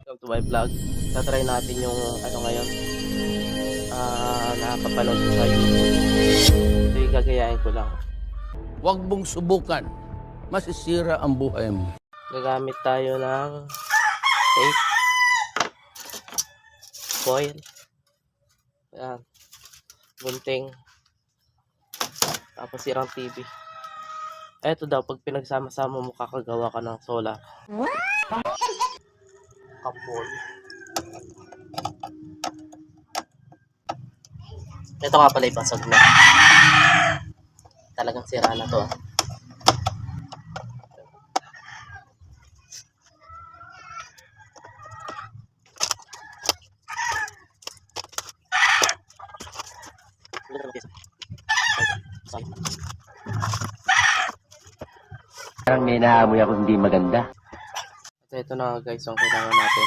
Welcome to my vlog. Tatry natin yung ano ngayon. Nakapapanood ko sa YouTube. Ito yung gagayain ko lang. Huwag mong subukan. Masisira ang buhay mo. Gagamit tayo ng tape, foil, ayan, gunting, tapos sirang TV. Eto daw, pag pinagsama-sama mo, kakagawa ka ng solar. Kapol. Ito nga pala ipasag na. Talagang sira na to. Parang may naamoy ako hindi maganda. Ito na guys, ang kailangan natin.